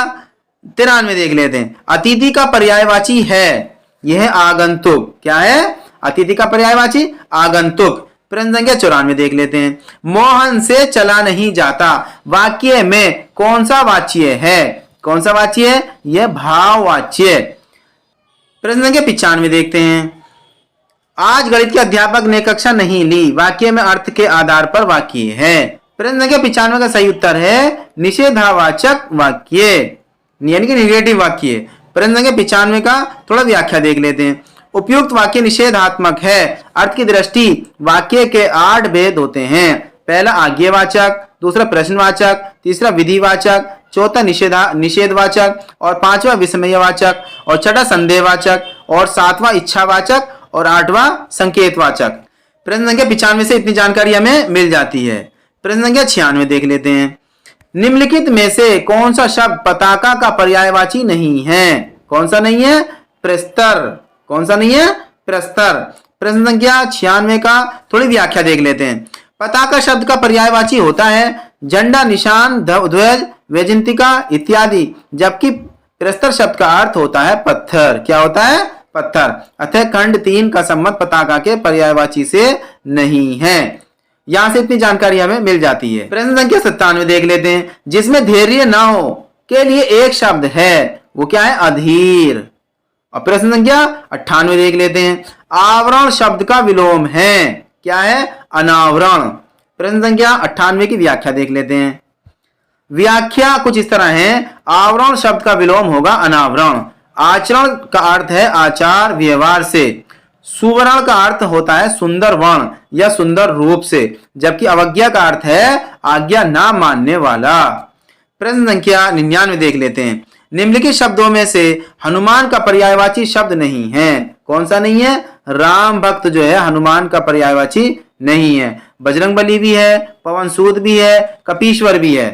93 देख लेते हैं। अतिथि का पर्यायवाची है, यह आगंतुक। क्या है? अतिथि का पर्यायवाची आगंतुक। प्रश्न संख्या 94 देख लेते हैं। मोहन से चला नहीं जाता वाक्य में कौन सा वाच्य है? कौन सा वाच्य है? यह भाववाच्य। प्रश्न संख्या 95 देखते हैं। आज गणित के अध्यापक ने कक्षा नहीं ली वाक्य में अर्थ के आधार पर वाक्य है। प्रश्न संख्या 95 का सही उत्तर है निषेधावाचक वाक्य, यानी कि निगेटिव वाक्य। प्रश्न संख्या 95 का थोड़ा व्याख्या देख लेते हैं। उपयुक्त वाक्य निषेधात्मक है। अर्थ की दृष्टि वाक्य के 8 भेद होते हैं। पहला आज्ञावाचक, दूसरा प्रश्नवाचक, तीसरा विधिवाचक, चौथा निषेधवाचक और 5वां विस्मयवाचक और 6वां संदेहवाचक और 7वां इच्छावाचक और 8वां संकेतवाचक। प्रश्न संख्या 95 से इतनी जानकारी हमें मिल जाती है। प्रश्न संख्या 96 देख लेते हैं। निम्नलिखित में से कौन सा शब्द पताका का पर्यायवाची नहीं है? कौन सा नहीं है? प्रस्तर। कौन सा नहीं है? प्रस्तर। प्रश्न संख्या 96 का थोड़ी व्याख्या देख लेते हैं। पताका शब्द का पर्यायवाची होता है झंडा, निशान, ध्वज, वैजंतिका इत्यादि, जबकि प्रस्तर शब्द का अर्थ होता है पत्थर। क्या होता है? पत्थर। अतः खंड 3 का संबंध पताका के पर्यायवाची से नहीं है। यहां से इतनी जानकारी हमें मिल जाती है। प्रश्न संख्या 97 देख लेते हैं। जिसमें धैर्य न हो के लिए एक शब्द है, वो क्या है? अधीर। और प्रश्न संख्या 98 देख लेते हैं। आवरण शब्द का विलोम है। क्या है? अनावरण। प्रश्न संख्या 98 की व्याख्या देख लेते हैं। व्याख्या कुछ इस तरह है। आवरण शब्द का विलोम होगा अनावरण। आचरण का अर्थ है आचार व्यवहार से। सुवर्ण का अर्थ होता है सुंदर वर्ण या सुंदर रूप से, जबकि अवज्ञा का अर्थ है आज्ञा ना मानने वाला। प्रश्न संख्या 99 देख लेते हैं। निम्नलिखित शब्दों में से हनुमान का पर्यायवाची शब्द नहीं है। कौन सा नहीं है? राम भक्त जो है हनुमान का पर्यायवाची नहीं है। बजरंगबली भी है, पवन सूत भी है, कपीश्वर भी है।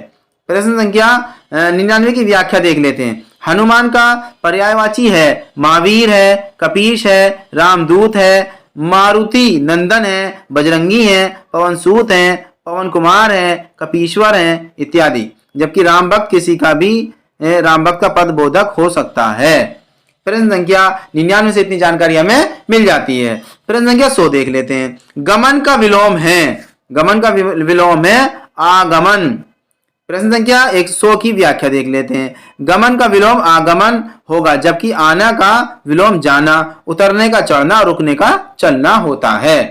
प्रश्न संख्या 99 की व्याख्या देख लेते हैं। हनुमान का पर्यायवाची है महावीर है, कपीश है, रामदूत है, मारुति नंदन है, बजरंगी है, पवन सूत है, पवन कुमार है, कपीश्वर है इत्यादि। जबकि राम भक्त किसी का भी राम भक्त का पद बोधक हो सकता है। प्रश्न संख्या 99 से इतनी जानकारी हमें मिल जाती है। प्रश्न संख्या 100 देख लेते हैं। गमन का विलोम है। गमन का विलोम है आगमन। प्रश्न संख्या 100 की व्याख्या देख लेते हैं। गमन का विलोम आगमन होगा, जबकि आना का विलोम जाना, उतरने का चढ़ना, रुकने का चलना होता है।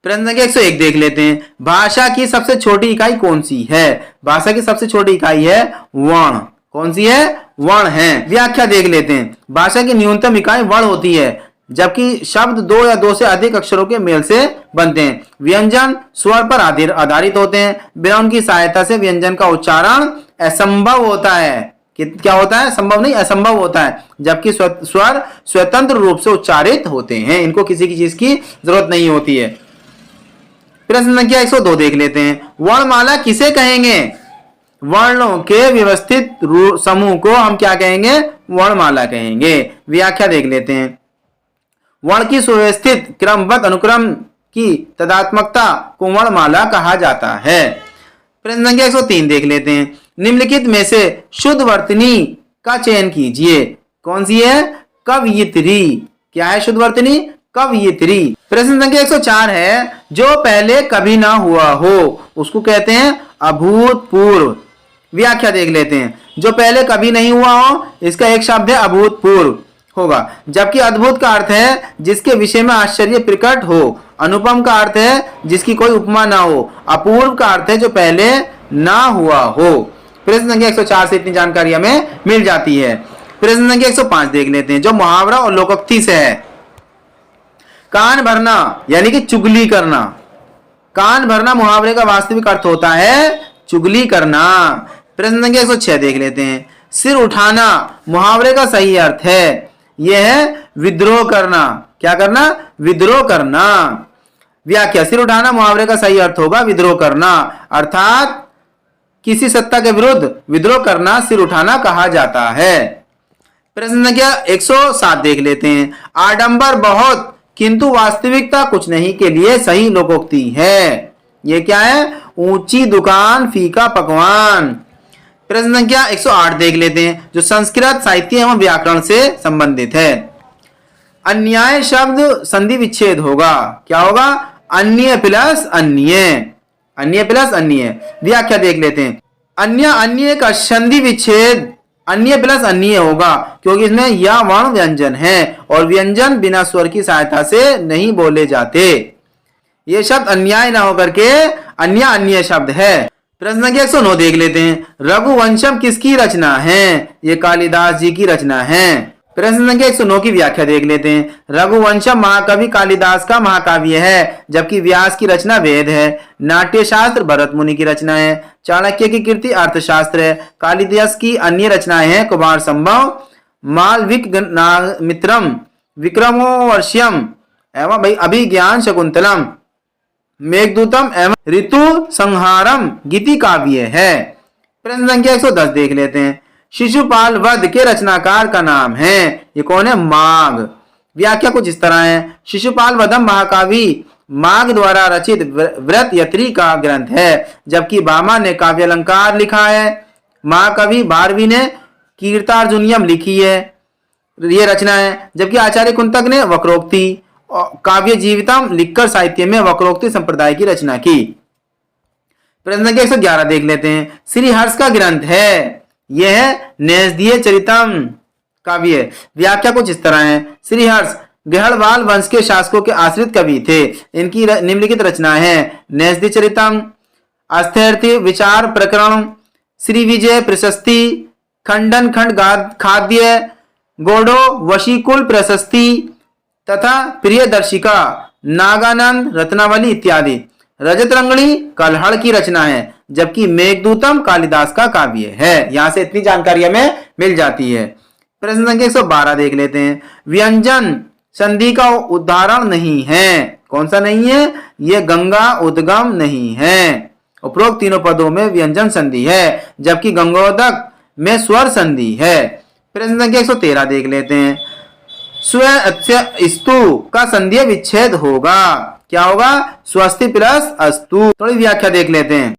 प्रश्न संख्या 101 देख लेते हैं। भाषा की सबसे छोटी इकाई कौन सी है? भाषा की सबसे छोटी इकाई है वर्ण। कौन सी है? वर्ण है। व्याख्या देख लेते हैं। भाषा की न्यूनतम इकाई वर्ण होती है, जबकि शब्द 2 या 2 से अधिक अक्षरों के मेल से बनते हैं। व्यंजन स्वर पर आधारित होते हैं। बिना उनकी सहायता से व्यंजन का उच्चारण असंभव होता है। क्या होता है? संभव नहीं, असंभव होता है। जबकि स्वर स्वतंत्र रूप से उच्चारित होते हैं, इनको किसी की चीज की जरूरत नहीं होती है। प्रश्न संख्या 102 देख लेते हैं। वर्णमाला किसे कहेंगे? वर्णों के व्यवस्थित समूह को हम क्या कहेंगे? वर्णमाला कहेंगे। व्याख्या देख लेते हैं। वर्ण की सुव्यवस्थित क्रमबद्ध अनुक्रम की तदात्मकता को वर्णमाला कहा जाता है। प्रश्न संख्या 103 देख लेते हैं। निम्नलिखित में से शुद्ध वर्तनी का चयन कीजिए। कौन सी है? कवयित्री। क्या है शुद्ध वर्तनी? कवयित्री। प्रश्न संख्या 104 है। जो पहले कभी ना हुआ हो उसको कहते हैं अभूतपूर्व। व्याख्या देख लेते हैं। जो पहले कभी नहीं हुआ हो, इसका एक शब्द है अभूतपूर्व होगा, जबकि अद्भुत का अर्थ है जिसके विषय में आश्चर्य प्रकट हो। अनुपम का अर्थ है जिसकी कोई उपमा ना हो। अपूर्व का अर्थ है जो पहले ना हुआ हो। प्रश्न संख्या 104 से इतनी जानकारी हमें मिल जाती है। प्रश्न संख्या 105 देख लेते हैं, जो मुहावरा और लोकोक्ति से है। कान भरना यानी कि चुगली करना। कान भरना मुहावरे का वास्तविक अर्थ होता है चुगली करना। प्रश्न संख्या 106 देख लेते हैं। सिर उठाना मुहावरे का सही अर्थ है। यह है विद्रोह करना। क्या करना? विद्रोह करना। व्याख्या। सिर उठाना मुहावरे का सही अर्थ होगा विद्रोह करना, अर्थात किसी सत्ता के विरुद्ध विद्रोह करना सिर उठाना कहा जाता है। प्रश्न संख्या 107 देख लेते हैं। आडंबर बहुत किंतु वास्तविकता कुछ नहीं के लिए सही लोकोक्ति है। यह क्या है? ऊंची दुकान फीका पकवान। प्रश्न संख्या 108 देख लेते हैं, जो संस्कृत साहित्य एवं व्याकरण से संबंधित है। अन्याय शब्द संधि विच्छेद होगा। क्या होगा? अन्य प्लस अन्य। अन्य प्लस अन्य। व्याख्या देख लेते हैं। अन्य का संधि विच्छेद अन्य प्लस अन्य होगा, क्योंकि इसमें या वर्ण व्यंजन है और व्यंजन बिना स्वर की सहायता से नहीं बोले जाते। ये शब्द अन्याय ना होकर के अन्य शब्द है। प्रश्न संख्या 109 देख लेते हैं। रघुवंशम किसकी रचना है? ये कालिदास जी की रचना है। प्रश्न संख्या 109 की व्याख्या देख लेते हैं। रघुवंशम महाकवि कालिदास का महाकाव्य है, जबकि व्यास की रचना वेद है। नाट्यशास्त्र भरत मुनि की रचना है। चाणक्य की कीर्ति अर्थशास्त्र है। कालिदास की अन्य रचनाएं हैं कुमार संभव, मालविक मित्रम, विक्रमोर्वश्यम एवं भाई अभिज्ञान शकुंतलम, मेघदूतम एवं ऋतु संहारम गीति काव्य है। प्रश्न संख्या 110 देख लेते हैं। शिशुपाल वध के रचनाकार का नाम है। ये कौन है? माघ। व्याख्या कुछ इस तरह है। शिशुपाल वधम महाकाव्य माघ द्वारा रचित व्रत यत्री का ग्रंथ है, जबकि भामा ने काव्य अलंकार लिखा है। महाकवि भारवी ने कीर्तार्जुनियम लिखी है, ये रचना है। जबकि आचार्य कुंतक ने वक्रोक्ति काव्य जीवितम लिखकर साहित्य में वक्रोक्ति संप्रदाय की रचना की। प्रश्न संख्या 111 देख लेते हैं। श्री हर्ष का ग्रंथ है। यह है नेस्दीय चरितम काव्य। व्याख्या कुछ इस तरह है। श्री हर्ष गहड़वाल वंश के शासकों के आश्रित कवि थे। इनकी निम्नलिखित रचना है। नेस्दी चरितम, अस्थैर्य विचार प्रकरण, श्री विजय प्रशस्ति, खंडन खंड खाद्य, गोडो वशीकुल प्रशस्ति तथा प्रियदर्शिका, नागानंद रत्नावली इत्यादि। रजत रंगणी कल्हड़ की रचना है, जबकि मेघदूतम कालिदास का काव्य है। यहां से इतनी जानकारी हमें मिल जाती है। प्रश्न संख्या 112 देख लेते हैं। व्यंजन संधि का उदाहरण नहीं है। कौन सा नहीं है? यह गंगा उद्गम नहीं है। उपरोक्त तीनों पदों में व्यंजन संधि है, जबकि गंगोदक में स्वर संधि है। प्रश्न संख्या 113 देख लेते हैं। स्व स्तु का संधीय विच्छेद होगा। क्या होगा? स्वस्ति प्लस अस्तु। थोड़ी व्याख्या देख लेते हैं।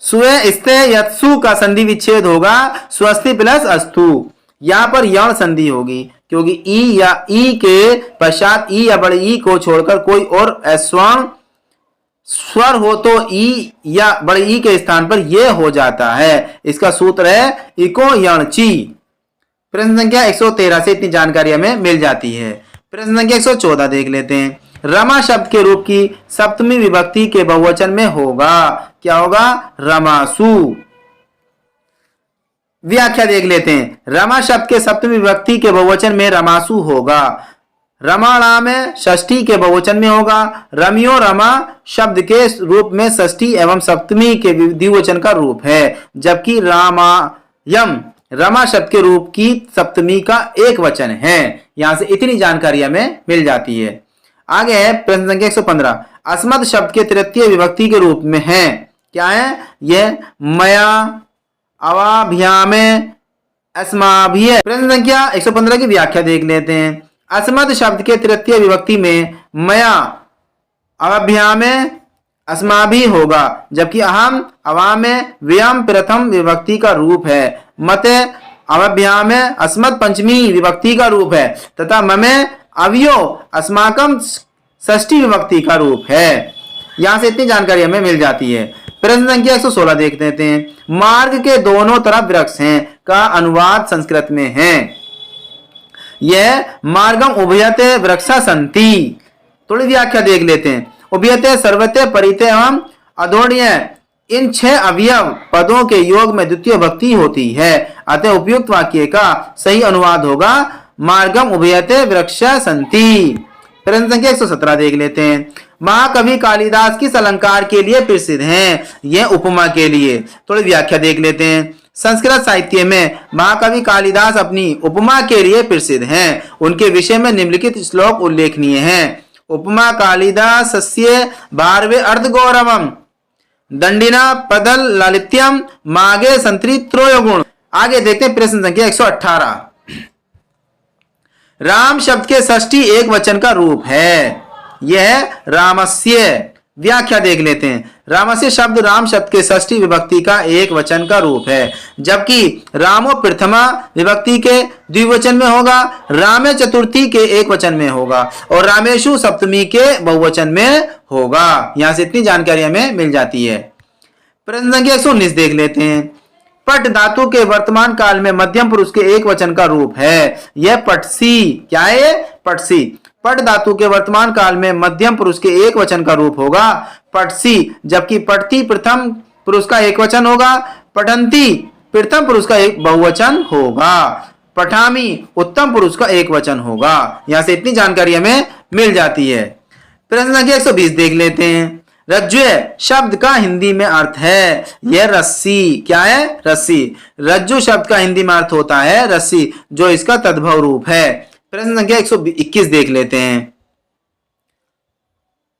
स्व का संधि विच्छेद होगा स्वस्ति प्लस अस्तु। यहाँ पर यण संधि होगी, क्योंकि ई या ई के पश्चात ई या बड़े ई को छोड़कर कोई और अस्वर्ण स्वर हो तो ई या बड़े ई के स्थान पर यह हो जाता है। इसका सूत्र है इको यणची। प्रश्न संख्या 113 से इतनी जानकारी हमें मिल जाती है। प्रश्न संख्या 114 देख लेते हैं। रमा शब्द के रूप की सप्तमी विभक्ति के बहुवचन में होगा। क्या होगा? रमासु। व्याख्या देख लेते हैं। रमा शब्द के सप्तमी विभक्ति के बहुवचन में रमासु होगा। रमाणा में षष्ठी के बहुवचन में होगा। रमियो रमा शब्द के रूप में षष्ठी एवं सप्तमी के द्विवचन का रूप है, जबकि रामायम रमा शब्द के रूप की सप्तमी का एक वचन है। यहां से इतनी जानकारी हमें मिल जाती है। आगे है प्रश्न संख्या 115। अस्मत् शब्द के तृतीय विभक्ति के रूप में है। क्या है? यह मया, अवाभ्यामे, अस्माभिः। प्रश्न संख्या 115 की व्याख्या देख लेते हैं। अस्मत् शब्द के तृतीय विभक्ति में मया, अवाभ्यामे, अस्माभिः होगा, जबकि अहम, अवामे, व्यम प्रथम विभक्ति का रूप है। मते, अवाभ्यामे अस्मत् पंचमी विभक्ति का रूप है तथा ममे, अवयो, अस्माकम षष्ठी विभक्ति का रूप है। यहां से इतनी जानकारी हमें मिल जाती है। प्रश्न संख्या 116 देख लेते हैं। मार्ग के दोनों तरफ वृक्ष हैं का अनुवाद संस्कृत में है। यह मार्गम उभयते वृक्षा संति। थोड़ी व्याख्या देख लेते हैं। उभयते, सर्वते, परिते एवं अधोण्य इन 6 अवयव पदों के योग में द्वितीय भक्ति होती है। अतः उपयुक्त वाक्य का सही अनुवाद होगा मार्गम उभयते वृक्षा संति। प्रश्न संख्या 117 देख लेते हैं। महाकवि कालिदास किस अलंकार के लिए प्रसिद्ध हैं? यह उपमा के लिए। थोड़ी व्याख्या देख लेते हैं। संस्कृत साहित्य में महाकवि कालिदास अपनी उपमा के लिए प्रसिद्ध हैं। उनके विषय में निम्नलिखित श्लोक उल्लेखनीय हैं। उपमा कालिदासस्य भारवे अर्धगौरवम दंडिना पदल लालित्यम मागे संतृत्रोय गुण। आगे देखते हैं प्रश्न संख्या 118। राम शब्द के षष्ठी एक वचन का रूप है। यह रामस्य। व्याख्या देख लेते हैं। रामस्य शब्द राम शब्द के षष्ठी विभक्ति का एक वचन का रूप है, जबकि रामो प्रथमा विभक्ति के द्विवचन में होगा, रामे चतुर्थी के एक वचन में होगा और रामेशु सप्तमी के बहुवचन में होगा। यहां से इतनी जानकारी हमें मिल जाती है। प्रश्न संख्या 119 देख लेते हैं। पट धातु के वर्तमान काल में मध्यम पुरुष के एक वचन का रूप है। यह पटसी। क्या है? पटसी। पट धातु के वर्तमान काल में मध्यम पुरुष के एक वचन का रूप होगा पटसी, जबकि पठती प्रथम पुरुष का एक वचन होगा। पठंती प्रथम पुरुष का एक बहुवचन होगा। पठामी उत्तम पुरुष का एक वचन होगा। यहां से इतनी जानकारी हमें मिल जाती है। प्रश्न संख्या 120 देख लेते हैं। रज्जु शब्द का हिंदी में अर्थ है यह रस्सी। क्या है? रस्सी। रज्जु शब्द का हिंदी में अर्थ होता है रस्सी, जो इसका तद्भव रूप है। प्रश्न संख्या 121 देख लेते हैं।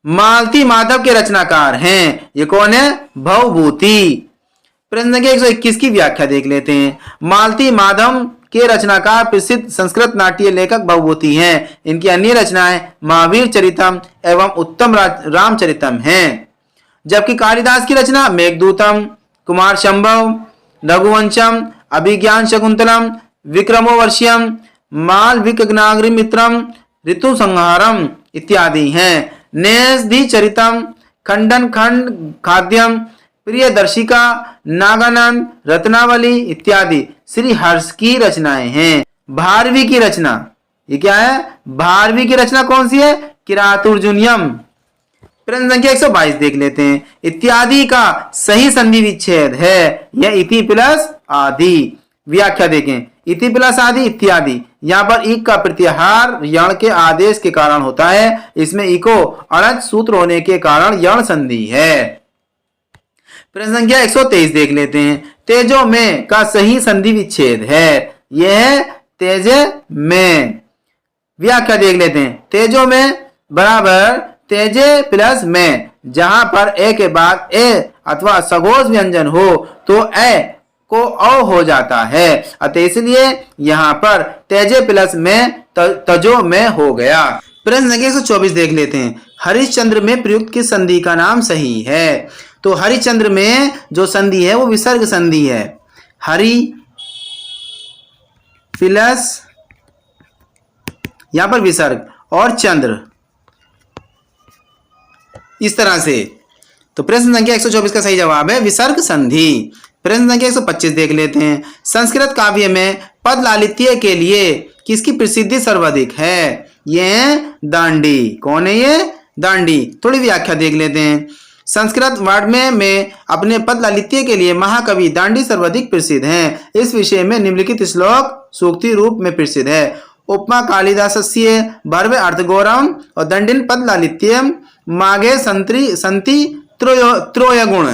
मालती माधव के रचनाकार हैं। ये कौन है? भवभूति। प्रश्न संख्या 121 की व्याख्या देख लेते हैं। मालती माधव के रचनाकार प्रसिद्ध संस्कृत नाट्य लेखक भवभूति हैं। इनकी अन्य रचनाएं महावीर चरितम एवं उत्तम रामचरितम हैं, जबकि कालिदास की रचना मेघदूतम, कुमार संभव, रघुवंशम, अभिज्ञान शकुंतलम, विक्रमोर्वशीयम, मालविकग्नाग्निमित्रम, ऋतु संहारम इत्यादि हैं। नेषधि चरितम, खंडन खंड खाद्यम, प्रियदर्शिका, नागानंद, रत्नावली इत्यादि श्री हर्ष की रचनाएं हैं। भारवी की रचना, ये क्या है? भारवी की रचना कौन सी है? किरातुर्जुनियम। प्रश्न संख्या 122 देख लेते हैं। इत्यादि का सही संधि विच्छेद है यह इति प्लस आदि। व्याख्या देखें, इति प्लस आदि इत्यादि, यहाँ पर इक का प्रत्याहार यण के आदेश के कारण होता है। इसमें इको अणज सूत्र होने के कारण यण संधि है। प्रश्न संख्या 123 देख लेते हैं। तेजो में का सही संधि विच्छेद है यह तेजे में। व्याख्या देख लेते हैं। तेजो में बराबर तेजे प्लस में, जहां पर ए के बाद ए अथवा सघोष व्यंजन हो तो ए को औ हो जाता है, अतः इसलिए यहां पर तेजे प्लस में तजो में हो गया। प्रश्न संख्या 124 देख लेते हैं। हरिश्चंद्र में प्रयुक्त किस संधि का नाम सही है? तो हरिश्चंद्र में जो संधि है वो विसर्ग संधि है। हरि प्लस यहां पर विसर्ग और चंद्र, इस तरह से। तो प्रश्न संख्या 124 का सही जवाब है विसर्ग संधि। प्रश्न संख्या 125 देख लेते हैं। संस्कृत काव्य में पद लालित्य के लिए किसकी प्रसिद्धि सर्वाधिक है? ये दांडी। कौन है ये? दांडी। थोड़ी व्याख्या देख लेते हैं। संस्कृत वाङ्मय में अपने पद लालित्य के लिए महाकवि दांडी सर्वाधिक प्रसिद्ध हैं। इस विषय में निम्नलिखित श्लोक सूक्ति रूप में प्रसिद्ध है। उपमा कालिदासस्य भर्व अर्थगौरवम और दंडिन पद लालित्यम मागे संति त्रय गुण।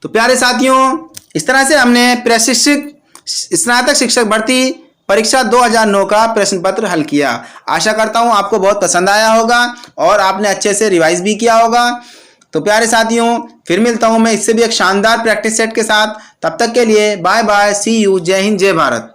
तो प्यारे साथियों, इस तरह से हमने प्रशिक्षक स्नातक शिक्षक भर्ती परीक्षा 2009 का प्रश्न पत्र हल किया। आशा करता हूं आपको बहुत पसंद आया होगा और आपने अच्छे से रिवाइज भी किया होगा। तो प्यारे साथियों, फिर मिलता हूं मैं इससे भी एक शानदार प्रैक्टिस सेट के साथ। तब तक के लिए बाय बाय, सी यू, जय हिंद, जय भारत।